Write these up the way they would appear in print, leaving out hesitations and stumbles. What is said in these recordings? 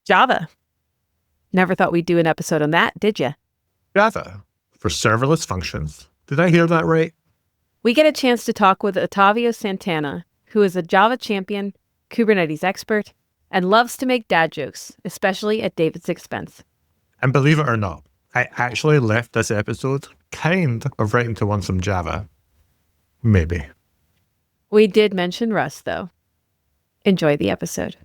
Java. Never thought we'd do an episode on that, did you? Java for serverless functions. Did I hear that right? We get a chance to talk with Otávio Santana, who is a Java champion, Kubernetes expert, and loves to make dad jokes, especially at David's expense. And believe it or not, I actually left this episode kind of right into want some Java. Maybe. We did mention Rust, though. Enjoy the episode.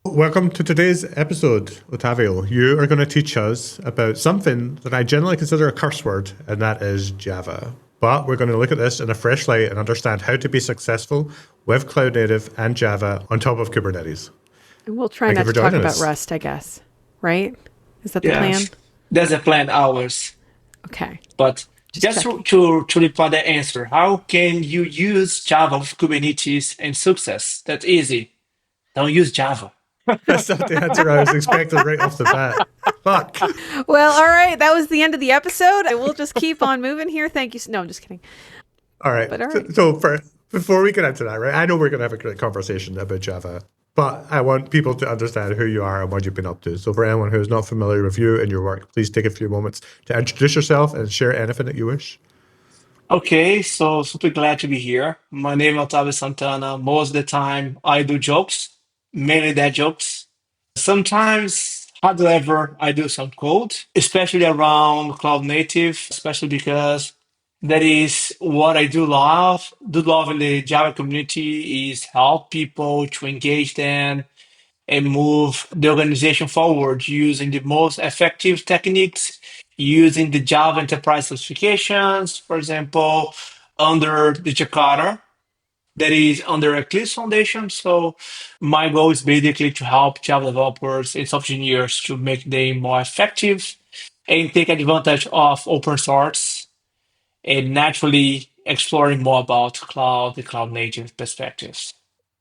Welcome to today's episode, Otavio. You are going to teach us about something that I generally consider a curse word, and that is Java. But we're going to look at this in a fresh light and understand how to be successful with Cloud Native and Java on top of Kubernetes. And we'll try not to talk about Rust, I guess. Right? Is that the plan? That's the plan, ours. Okay. But just to reply the answer, how can you use Java with Kubernetes and success? That's easy. Don't use Java. That's not the answer I was expecting right off the bat. Fuck. Well, all right. That was the end of the episode. We'll just keep on moving here. Thank you. No, I'm just kidding. All right. Before we get into that, right, I know we're going to have a great conversation about Java, but I want people to understand who you are and what you've been up to. So for anyone who is not familiar with you and your work, please take a few moments to introduce yourself and share anything that you wish. Okay, so super glad to be here. My name is Otávio Santana. Most of the time, I do jokes, mainly dad jokes. Sometimes, however, I do some code, especially around cloud native, especially because that is what I do love. Do love in the Java community is help people to engage them and move the organization forward using the most effective techniques, using the Java enterprise specifications, for example, under the Jakarta, that is under Eclipse Foundation. So my goal is basically to help Java developers and software engineers to make them more effective and take advantage of open source and naturally exploring more about the cloud native perspectives.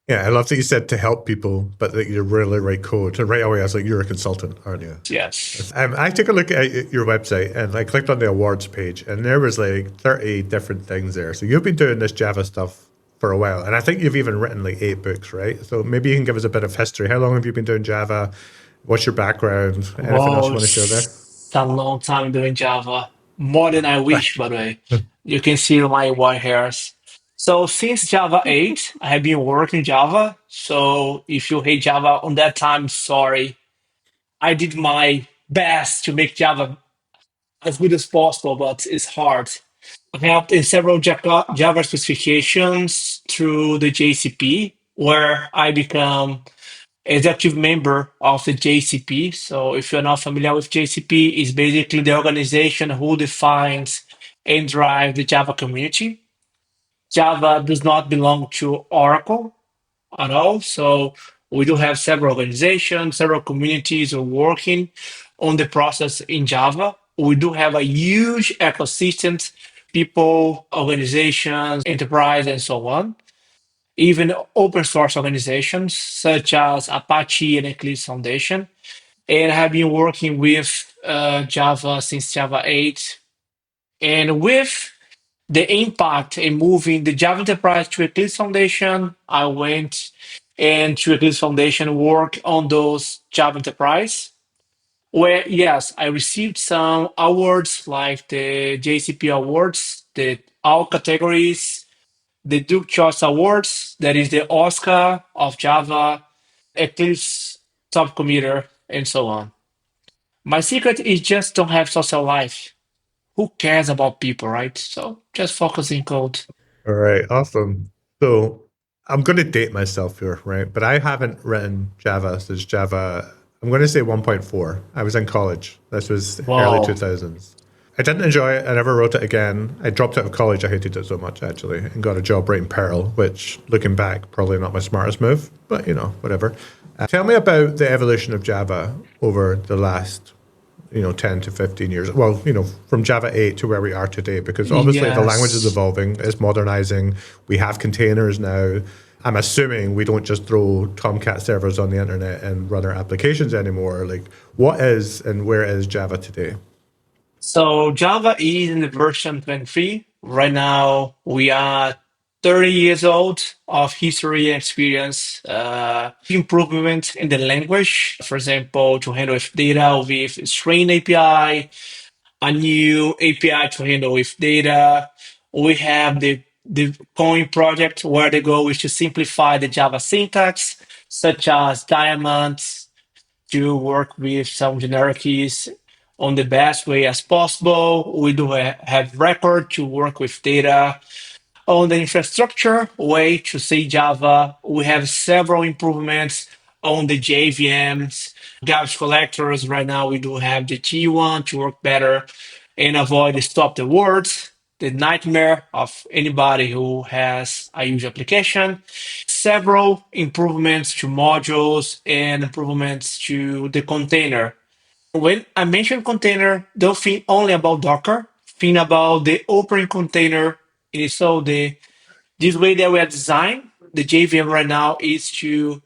Yeah, I love that you said to help people, but that you really write code. And right away, I was like, you're a consultant, aren't you? Yes. I took a look at your website and I clicked on the awards page and there was like 30 different things there. So you've been doing this Java stuff for a while. And I think you've even written like 8 books, right? So maybe you can give us a bit of history. How long have you been doing Java? What's your background? Anything else you want to share there? It's a long time doing Java. More than I wish, by the way. You can see my white hairs. So since Java 8, I have been working Java. So if you hate Java on that time, sorry. I did my best to make Java as good as possible, but it's hard. I helped in several Java specifications through the JCP, where I become executive member of the JCP. So if you're not familiar with JCP, it's basically the organization who defines and drives the Java community. Java does not belong to Oracle at all. So we do have several organizations, several communities are working on the process in Java. We do have a huge ecosystem, people, organizations, enterprise, and so on. Even open source organizations such as Apache and Eclipse Foundation. And I have been working with Java since Java 8. And with the impact in moving the Java Enterprise to Eclipse Foundation, I went and to Eclipse Foundation work on those Java Enterprise, where, yes, I received some awards like the JCP Awards, the all categories, the Duke Choice Awards, that is the Oscar of Java, Eclipse Top Committer, and so on. My secret is just don't have social life. Who cares about people, right? So just focus in code. All right, awesome. So I'm going to date myself here, right? But I haven't written Java since Java, I'm going to say 1.4. I was in college. This was early 2000s. I didn't enjoy it. I never wrote it again. I dropped out of college. I hated it so much, actually, and got a job writing Perl, which, looking back, probably not my smartest move, but, whatever. Tell me about the evolution of Java over the last 10 to 15 years. Well, from Java 8 to where we are today, because obviously the language is evolving, it's modernizing. We have containers now. I'm assuming we don't just throw Tomcat servers on the internet and run our applications anymore. Like, what is and where is Java today? So Java is in the version 23. Right now, we are 30 years old of history and experience, improvement in the language, for example, to handle with data with string API, a new API to handle with data. We have the Coin project where the goal is to simplify the Java syntax, such as diamonds, to work with some generic keys on the best way as possible. We do have record to work with data. On the infrastructure way to say Java, we have several improvements on the JVMs, garbage collectors. Right now, we do have the T1 to work better and avoid the stop the words, the nightmare of anybody who has a huge application. Several improvements to modules and improvements to the container. When I mention container, don't think only about Docker. Think about the open container. So this way that we are designed the JVM right now is to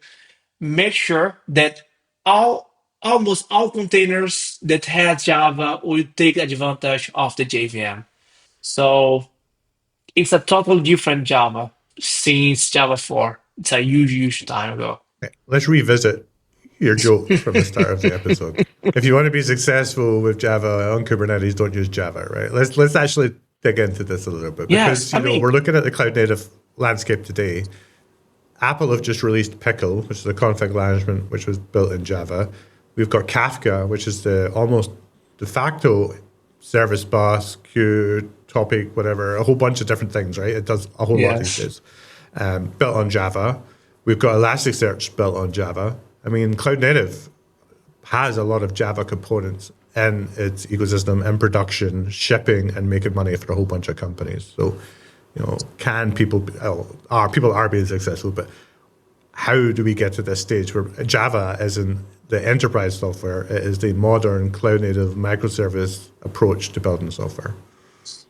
make sure that almost all containers that has Java will take advantage of the JVM. So it's a totally different Java since Java 4. It's a huge time ago. Okay, let's revisit your jokes from the start of the episode. If you want to be successful with Java on Kubernetes, don't use Java, right? Let's actually dig into this a little bit because Yes, I mean, we're looking at the cloud native landscape today. Apple have just released Pickle, which is a config management which was built in Java. We've got Kafka, which is the almost de facto service bus, queue, topic, whatever, a whole bunch of different things, right? It does a whole lot these yes. days. Built on Java. We've got Elasticsearch built on Java. I mean, Cloud Native has a lot of Java components in its ecosystem in production, shipping, and making money for a whole bunch of companies. So, can people people are being successful, but how do we get to this stage where Java isn't the enterprise software, it is the modern cloud native microservice approach to building software?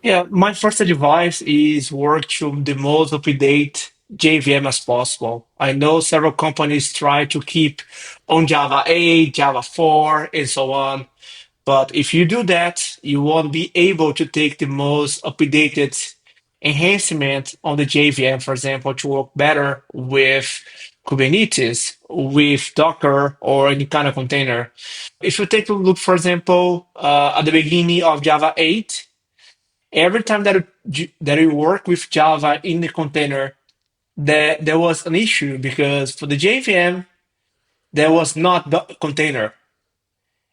Yeah, my first advice is work to the most up-to-date JVM as possible. I know several companies try to keep on Java 8, Java 4, and so on. But if you do that, you won't be able to take the most up-to-date enhancement on the JVM, for example, to work better with Kubernetes, with Docker, or any kind of container. If you take a look, for example, at the beginning of Java 8, every time that you work with Java in the container, there was an issue because for the JVM, there was not the container.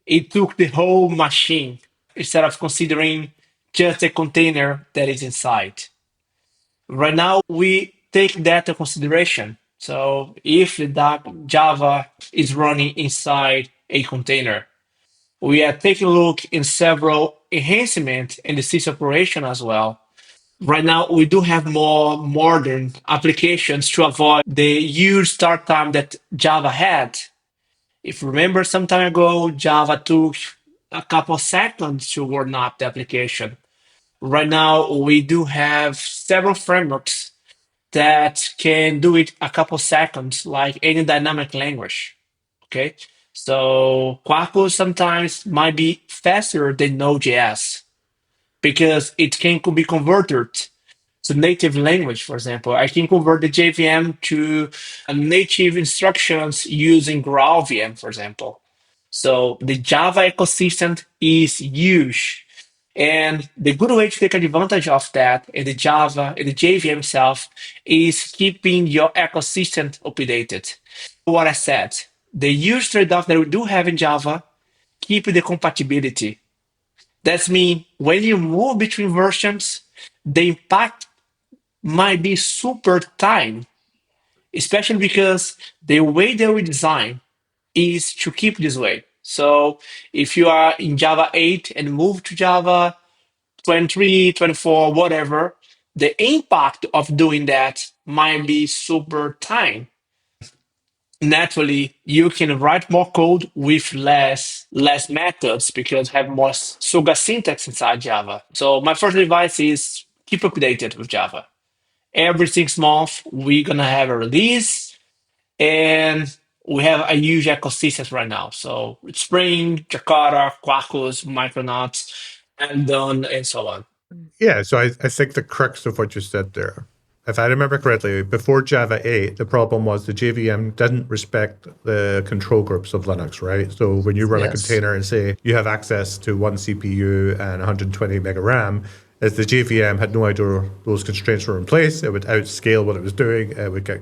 It took the whole machine instead of considering just the container that is inside. Right now, we take that into consideration. So if the Java is running inside a container, we are taking a look in several enhancements in the sys operation as well. Right now, we do have more modern applications to avoid the huge start time that Java had. If you remember some time ago, Java took a couple of seconds to warm up the application. Right now, we do have several frameworks that can do it a couple of seconds, like any dynamic language. Okay, so Quarkus sometimes might be faster than Node.js because it can be converted to native language, for example. I can convert the JVM to a native instructions using GraalVM, for example. So the Java ecosystem is huge. And the good way to take advantage of that in the Java, in the JVM itself, is keeping your ecosystem updated. What I said, the huge trade-off that we do have in Java, keep the compatibility. That's mean when you move between versions, the impact might be super tiny, especially because the way that we design is to keep this way. So if you are in Java 8 and move to Java 23, 24, whatever, the impact of doing that might be super tiny. Naturally, you can write more code with less methods because have more Suga syntax inside Java. So my first advice is keep updated with Java. Every 6 months, we're gonna have a release, and we have a huge ecosystem right now. So Spring, Jakarta, Quarkus, Micronauts, and so on. Yeah, so I think the crux of what you said there if I remember correctly, before Java 8, the problem was the JVM didn't respect the control groups of Linux, right? So when you run a Yes. container and say you have access to one CPU and 120 mega RAM, if the JVM had no idea those constraints were in place, it would outscale what it was doing. It would get,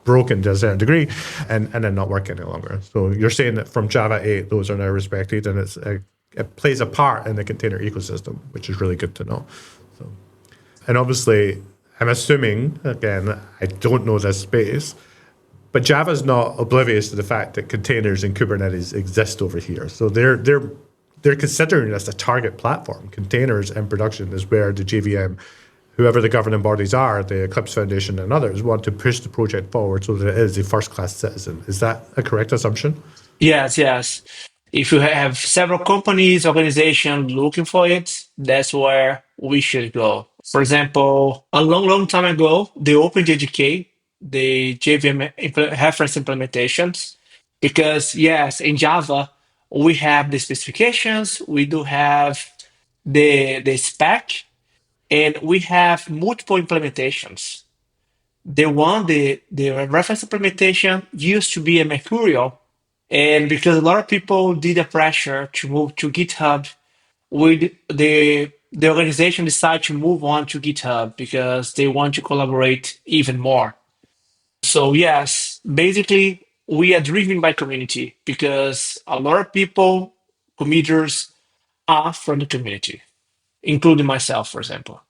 broken to a certain degree and then not work any longer. So you're saying that from Java 8, those are now respected and it plays a part in the container ecosystem, which is really good to know. So, and obviously, I'm assuming, again, I don't know this space, but Java's not oblivious to the fact that containers and Kubernetes exist over here. So they're considering this a target platform. Containers in production is where the JVM, whoever the governing bodies are, the Eclipse Foundation and others, want to push the project forward so that it is a first-class citizen. Is that a correct assumption? Yes, yes. If you have several companies, organizations looking for it, that's where we should go. For example, a long, long time ago, they opened JDK, the JVM reference implementations, because yes, in Java, we have the specifications, we do have the spec, and we have multiple implementations. The reference implementation used to be a Mercurial, and because a lot of people did the pressure to move to GitHub, with the organization decided to move on to GitHub because they want to collaborate even more. So yes, basically we are driven by community because a lot of people, committers, are from the community, including myself, for example.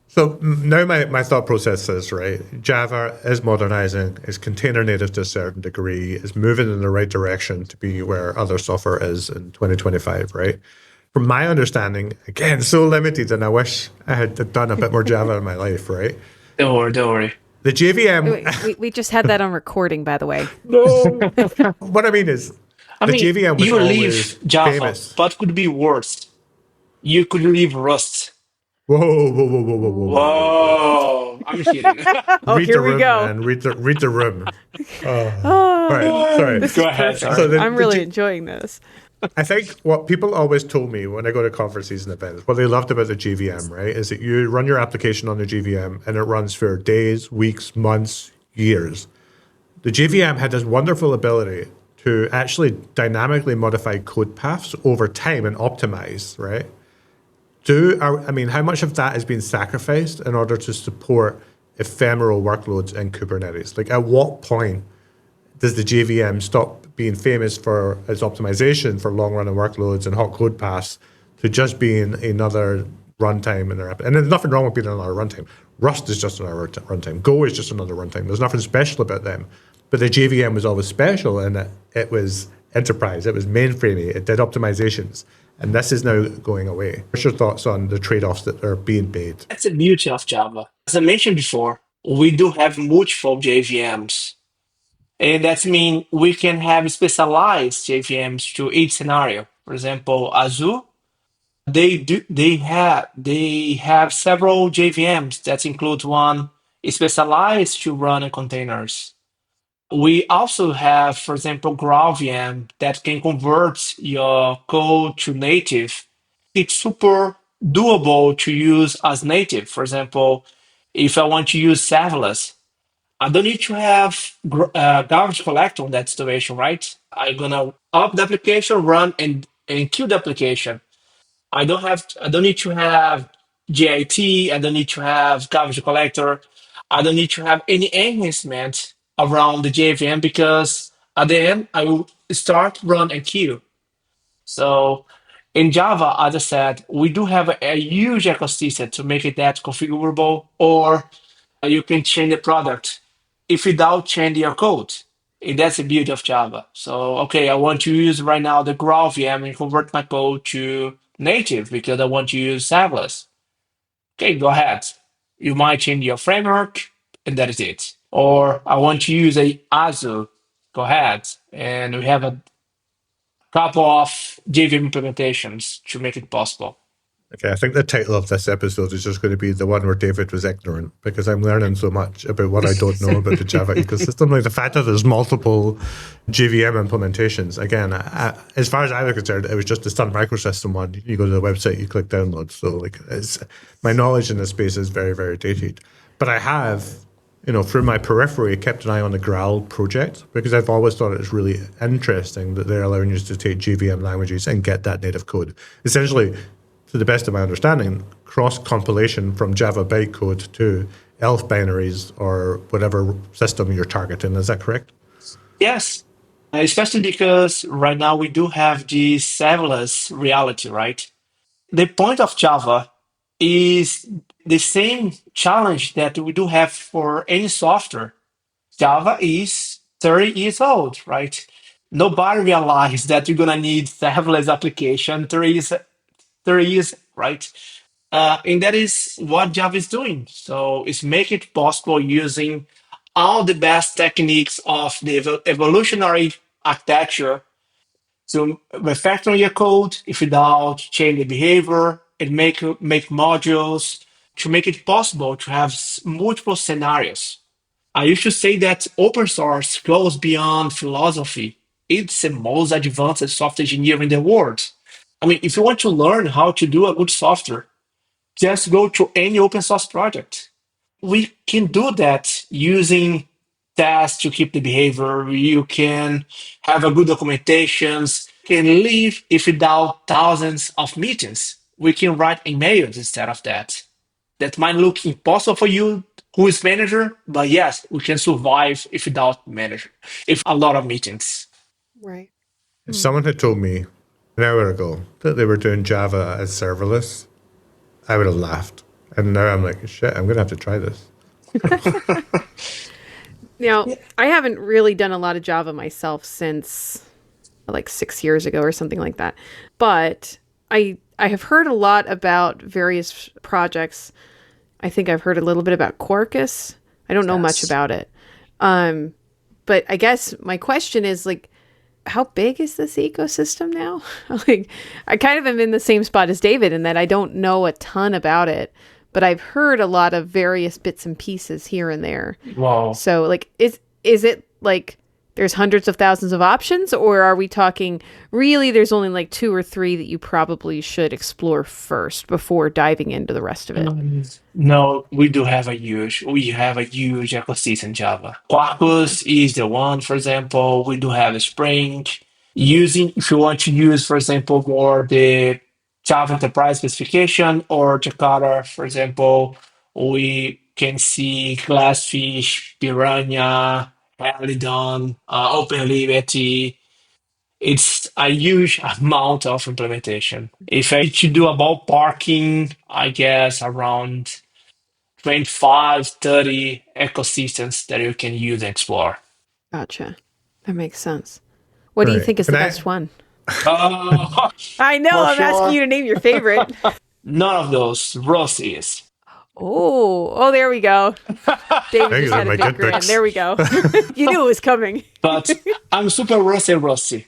So now my thought process is, right, Java is modernizing, is container native to a certain degree, is moving in the right direction to be where other software is in 2025, right? From my understanding, again, so limited, and I wish I had done a bit more Java in my life, right? Don't worry, don't worry. The JVM, We just had that on recording, by the way. no. What I mean is, I the mean, JVM was you always leave Java, famous. but could be worse. You could leave Rust. Whoa, whoa, whoa, whoa, whoa, whoa, whoa, whoa, whoa. Whoa, I'm kidding. Oh, Read here the we room, go. man. Read the room. All right, sorry. This Go is ahead, perfect. sorry. I'm really enjoying this. I think what people always told me when I go to conferences and events, what they loved about the GVM, right, is that you run your application on the GVM and it runs for days, weeks, months, years. The GVM had this wonderful ability to actually dynamically modify code paths over time and optimize, right? How much of that has been sacrificed in order to support ephemeral workloads in Kubernetes? Like, at what point does the JVM stop being famous for its optimization for long-running workloads and hot code paths to just being another runtime in their app? And there's nothing wrong with being another runtime. Rust is just another runtime. Go is just another runtime. There's nothing special about them. But the JVM was always special in that it was enterprise. It was mainframey. It did optimizations. And this is now going away. What's your thoughts on the trade-offs that are being made? That's the beauty of Java. As I mentioned before, we do have multiple JVMs. And that means we can have specialized JVMs to each scenario. For example, Azure, they have several JVMs that includes one specialized to run in containers. We also have, for example, GraalVM that can convert your code to native. It's super doable to use as native. For example, if I want to use serverless, I don't need to have garbage collector on that situation, right? I'm gonna up the application, run and kill the application. I don't need to have GIT, I don't need to have garbage collector, I don't need to have any enhancement around the JVM because at the end I will start, run, and kill. So in Java, as I said, we do have a huge ecosystem to make it that configurable, or you can change the product if without changing your code. And that's the beauty of Java. So, okay, I want to use right now the GraalVM and convert my code to native because I want to use serverless. Okay, go ahead. You might change your framework, and that is it. Or I want to use a Azure. Go ahead, and we have a couple of JVM implementations to make it possible. Okay, I think the title of this episode is just going to be the one where David was ignorant, because I'm learning so much about what I don't know about the Java ecosystem. Like the fact that there's multiple JVM implementations. Again, as far as I was concerned, it was just the Sun Microsystem one. You go to the website, you click download. So my knowledge in this space is very, very dated. But I have, through my periphery, kept an eye on the Graal project because I've always thought it's really interesting that they're allowing you to take JVM languages and get that native code. Essentially, to the best of my understanding, cross-compilation from Java bytecode to ELF binaries or whatever system you're targeting. Is that correct? Yes, especially because right now we do have the serverless reality, right? The point of Java is the same challenge that we do have for any software. Java is 30 years old, right? Nobody realized that you're gonna need serverless application 30 years, right? And that is what Java is doing. So it's make it possible using all the best techniques of the evolutionary architecture to refactor your code if without change the behavior and make modules to make it possible to have multiple scenarios. I used to say that open source goes beyond philosophy. It's the most advanced software engineering in the world. I mean, if you want to learn how to do a good software, just go to any open source project. We can do that using tests to keep the behavior. You can have a good documentations, can live if without thousands of meetings. We can write emails instead of that. That might look impossible for you who is manager, but yes, we can survive if without manager, if a lot of meetings. Right. If someone had told me an hour ago that they were doing Java as serverless, I would have laughed. And now I'm like, shit, I'm going to have to try this. Now, I haven't really done a lot of Java myself since like 6 years ago or something like that. But I have heard a lot about various projects. I think I've heard a little bit about Quarkus. I don't know much Yes. about it. But I guess my question is like, how big is this ecosystem now? Like, I kind of am in the same spot as David in that I don't know a ton about it, but I've heard a lot of various bits and pieces here and there. Wow. So, like, is it like there's hundreds of thousands of options, or are we talking really there's only like 2 or 3 that you probably should explore first before diving into the rest of it? No, we have a huge ecosystem in Java. Quarkus is the one, for example. We do have a Spring. If you want to use, for example, more the Java Enterprise specification or Jakarta, for example, we can see Glassfish, Piranha, Helidon, OpenLiberty. It's a huge amount of implementation. If I to do a ballparking, I guess around 25, 30 ecosystems that you can use and explore. Gotcha. That makes sense. What do you Right. think is the And best one? Uh, I know, for I'm asking you sure, to name your favorite. none of those. Rust is. Oh, there we go. David thank just you, had a my big good grin. books. There we go. You knew it was coming. But I'm super rusty.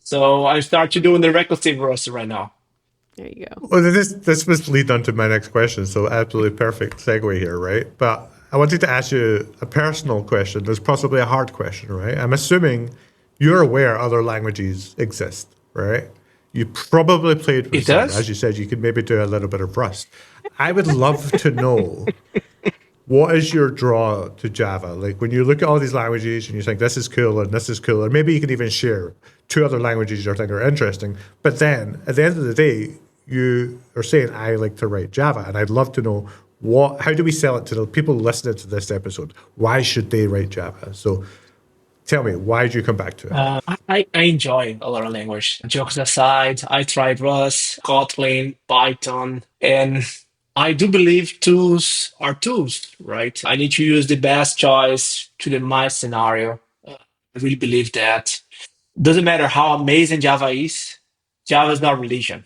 So I start to doing the recursive rusty right now. There you go. Well, this was lead on to my next question, so absolutely perfect segue here, right? But I wanted to ask you a personal question. There's possibly a hard question, right? I'm assuming you're aware other languages exist, right? You probably played with It some. As does? you said, you could maybe do a little bit of Rust. I would love to know what is your draw to Java? Like when you look at all these languages and you think this is cool and this is cool, or maybe you can even share 2 other languages you think are interesting. But then at the end of the day, you are saying I like to write Java, and I'd love to know how do we sell it to the people listening to this episode? Why should they write Java? So tell me, why did you come back to it? I enjoy a lot of language. Jokes aside, I tried Rust, Kotlin, Python, and I do believe tools are tools, right? I need to use the best choice to my scenario. I really believe that. Doesn't matter how amazing Java is not religion.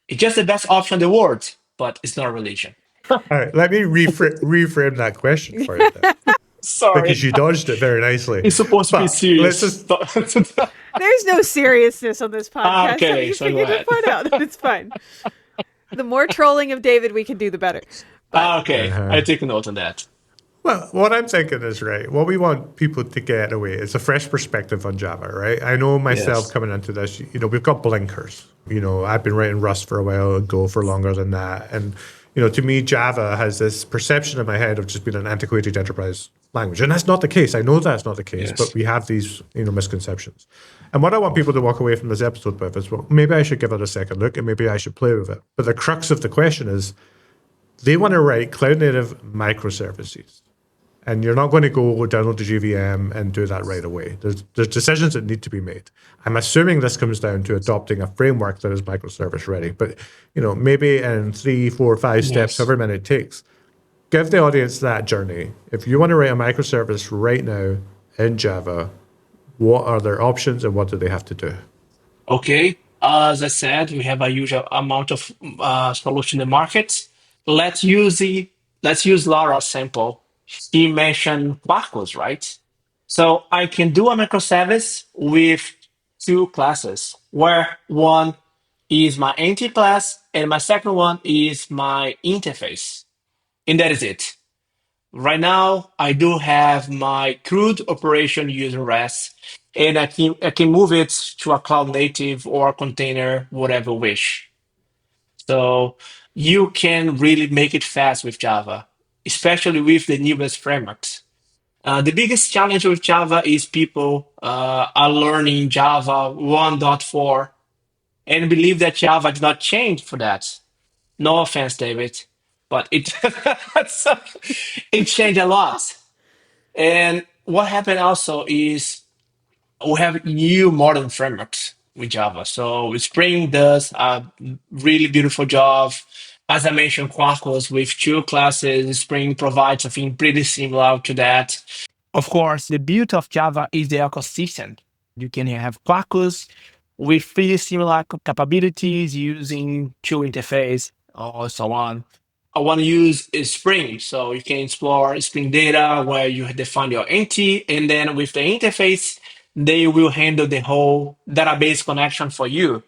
It's just the best option in the world, but it's not religion. All right, let me reframe that question for you then, because Sorry. you dodged it very nicely. It's supposed to be But let's serious. just There's no seriousness on this podcast. Have Okay, you so go figured ahead. that part out? It's fine. The more trolling of David we can do, the better. But Okay, I take a note on that. Well, what I'm thinking is, right, what we want people to get away is a fresh perspective on Java, right? I know myself Yes. coming into this, we've got blinkers. I've been writing Rust for a while and Go for longer than that. And, To me, Java has this perception in my head of just being an antiquated enterprise language. And that's not the case. I know that's not the case, but Yes. we have these, misconceptions. And what I want people to walk away from this episode with is, well, maybe I should give it a second look and maybe I should play with it. But the crux of the question is, they want to write cloud native microservices. And you're not going to go download the JVM and do that right away. There's decisions that need to be made. I'm assuming this comes down to adopting a framework that is microservice ready. But maybe in 3, 4, 5 steps, Yes. however many it takes, give the audience that journey. If you want to write a microservice right now in Java, what are their options and what do they have to do? Okay. As I said, we have a huge amount of solution in the market. Let's use the let's use Laura's sample. She mentioned Quarkus, right? So I can do a microservice with two classes, where one is my entity class and my second one is my interface. And that is it. Right now, I do have my CRUD operation using REST, and I can move it to a cloud native or a container, whatever wish. So you can really make it fast with Java, especially with the newest frameworks. The biggest challenge with Java is people are learning Java 1.4 and believe that Java did not change for that. No offense, David, but it it changed a lot. And what happened also is we have new modern frameworks with Java. So Spring does a really beautiful job. As I mentioned, Quarkus with two classes, Spring provides something pretty similar to that. Of course, the beauty of Java is the ecosystem. You can have Quarkus with pretty similar capabilities using two interface or so on. I want to use is Spring. So you can explore Spring data where you define your entity, and then with the interface, they will handle the whole database connection for you.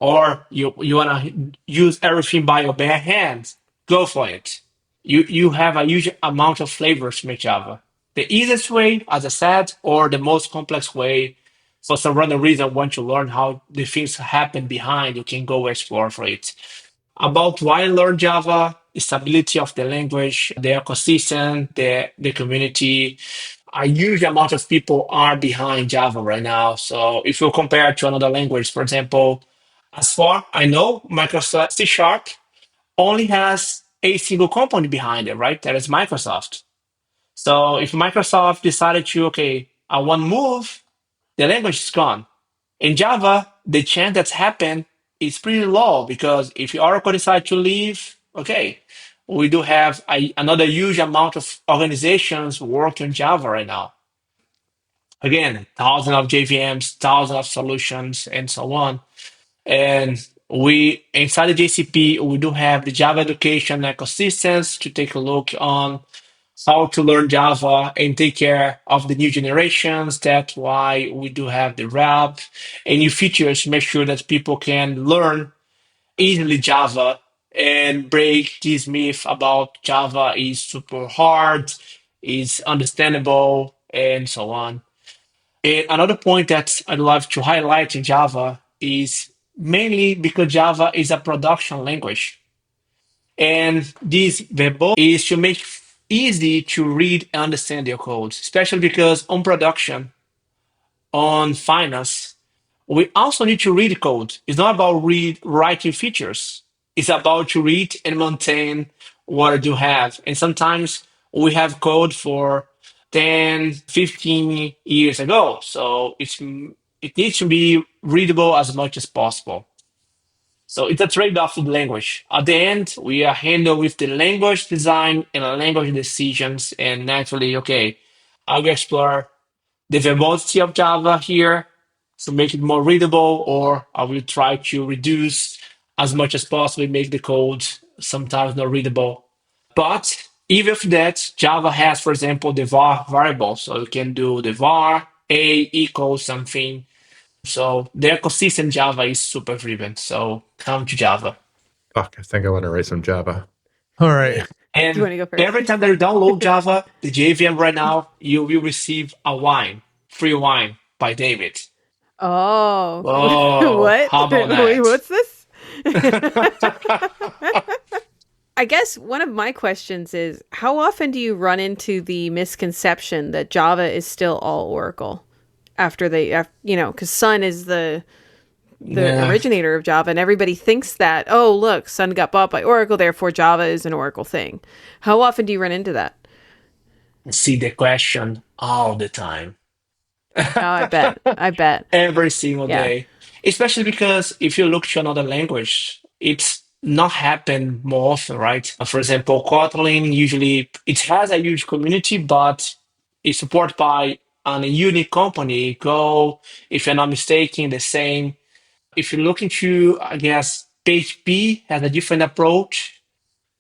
Or you want to use everything by your bare hands, go for it. You have a huge amount of flavors to make Java. The easiest way, as I said, or the most complex way, for some random reason, want to learn how the things happen behind, you can go explore for it. About why learn Java, stability of the language, the ecosystem, the community. A huge amount of people are behind Java right now. So if you compare to another language, for example, as far I know, Microsoft C Sharp only has a single company behind it, right? That is Microsoft. So if Microsoft decided to, okay, I want to move, the language is gone. In Java, the chance that's happened is pretty low because if Oracle decide to leave, okay, we do have another huge amount of organizations working on Java right now. Again, thousands of JVMs, thousands of solutions, and so on. And we inside the JCP, we do have the Java education ecosystems to take a look on how to learn Java and take care of the new generations. That's why we do have the RAP and new features to make sure that people can learn easily Java and break this myth about Java is super hard, is understandable, and so on. And another point that I'd love to highlight in Java is mainly because Java is a production language. And this verbose is to make easy to read and understand your code, especially because on production, on finance, we also need to read code. It's not about writing features. It's about to read and maintain what I do have. And sometimes we have code for 10, 15 years ago. So it needs to be readable as much as possible. So it's a trade-off with language. At the end, we are handled with the language design and language decisions. And naturally, okay, I will explore the verbosity of Java here to make it more readable, or I will try to reduce as much as possible, make the code sometimes not readable. But even with that, Java has, for example, the var variable. So you can do the var a equals something. So the ecosystem Java is super driven. So come to Java. Fuck, I think I want to write some Java. All right. Do you And want to go first? every time that you download Java, the JVM right now, you will receive a wine, free wine by David. Oh, Oh, what? how about Wait, that? what's this? I guess one of my questions is, how often do you run into the misconception that Java is still all Oracle after because Sun is the Yeah. originator of Java, and everybody thinks that, oh, look, Sun got bought by Oracle, therefore Java is an Oracle thing. How often do you run into that? See the question all the time. Oh, I bet. I bet. Every single Yeah. day. Especially because if you look to another language, it's not happen more often, right? For example, Kotlin usually it has a huge community, but it's supported by a unique company. Go, if I'm not mistaken, the same. If you look into, I guess, PHP has a different approach.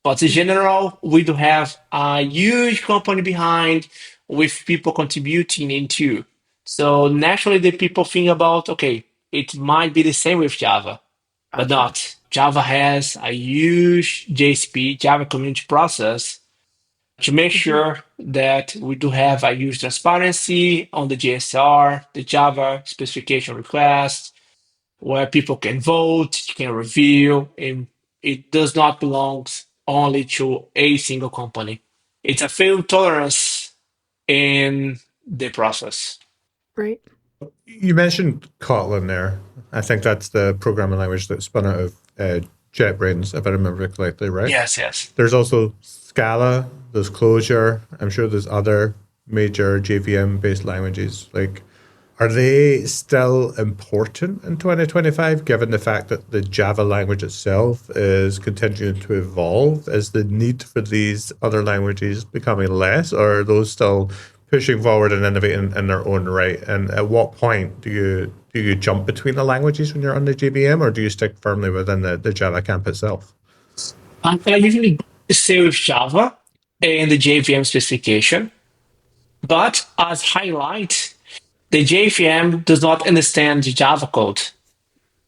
But in general, we do have a huge company behind with people contributing into. So naturally, the people think about, okay, it might be the same with Java, but Gotcha. not. Java has a huge JSP, Java community process, to make Hmm. sure that we do have a huge transparency on the JSR, the Java specification request, where people can vote, can review, and it does not belong only to a single company. It's a failure tolerance in the process. Right. You mentioned Kotlin there. I think that's the programming language that spun out of JetBrains, if I remember correctly, right? Yes, yes. There's also Scala, there's Clojure. I'm sure there's other major JVM-based languages. Like, are they still important in 2025, given the fact that the Java language itself is continuing to evolve? Is the need for these other languages becoming less, or are those still pushing forward and innovating in their own right? And at what point do you jump between the languages when you're on the JVM, or do you stick firmly within the Java camp itself? I usually stay with Java and the JVM specification, but as highlight, the JVM does not understand the Java code.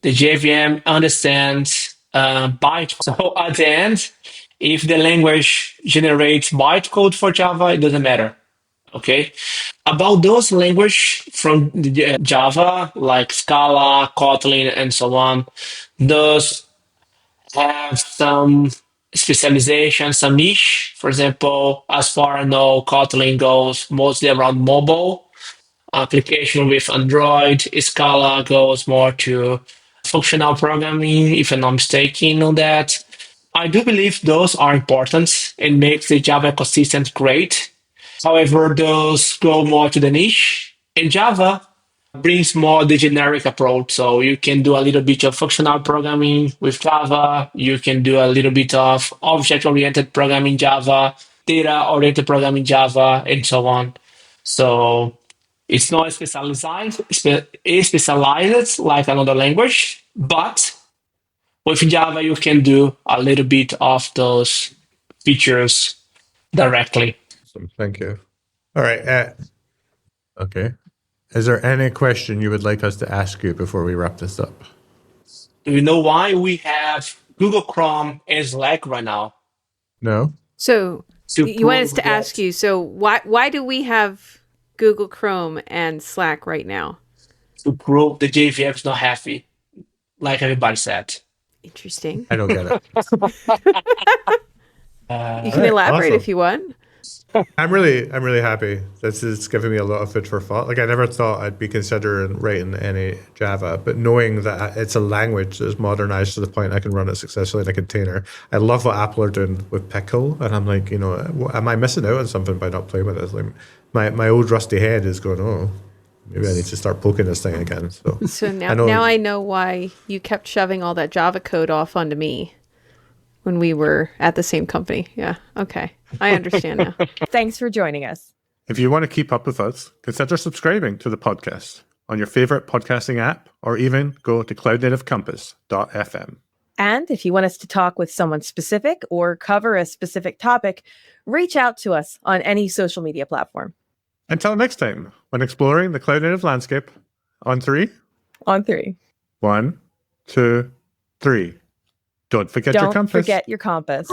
The JVM understands byte. So at the end, if the language generates bytecode for Java, it doesn't matter. Okay. About those language from the Java, like Scala, Kotlin, and so on, those have some specialization, some niche. For example, as far as I know, Kotlin goes mostly around mobile application with Android. Scala goes more to functional programming, if I'm not mistaken on that. I do believe those are important and makes the Java ecosystem great. However, those go more to the niche. In Java, brings more the generic approach. So you can do a little bit of functional programming with Java. You can do a little bit of object-oriented programming Java, data-oriented programming Java, and so on. So it's not specialized like another language, but with Java you can do a little bit of those features directly. So thank you. All right. Okay. Is there any question you would like us to ask you before we wrap this up? Do you know why we have Google Chrome and Slack right now? No? So To you want us prove to ask that you, so why do we have Google Chrome and Slack right now? to prove the JVM is not happy, like everybody said. Interesting. I don't get it. You All can right. elaborate if Awesome. you want. I'm really happy. This is giving me a lot of food for thought. Like I never thought I'd be considering writing any Java, but knowing that it's a language that's modernized to the point I can run it successfully in a container. I love what Apple are doing with Pickle, and I'm like, am I missing out on something by not playing with it? Like my old rusty head is going, oh, maybe I need to start poking this thing again. So So I now know. I know why you kept shoving all that Java code off onto me when we were at the same company. Yeah. Okay. I understand now. Thanks for joining us. If you want to keep up with us, consider subscribing to the podcast on your favorite podcasting app, or even go to cloudnativecampus.fm. And if you want us to talk with someone specific or cover a specific topic, reach out to us on any social media platform. Until next time, when exploring the cloud native landscape, on three. On 3. 1, 2, 3. Don't forget your Don't compass. forget your compass.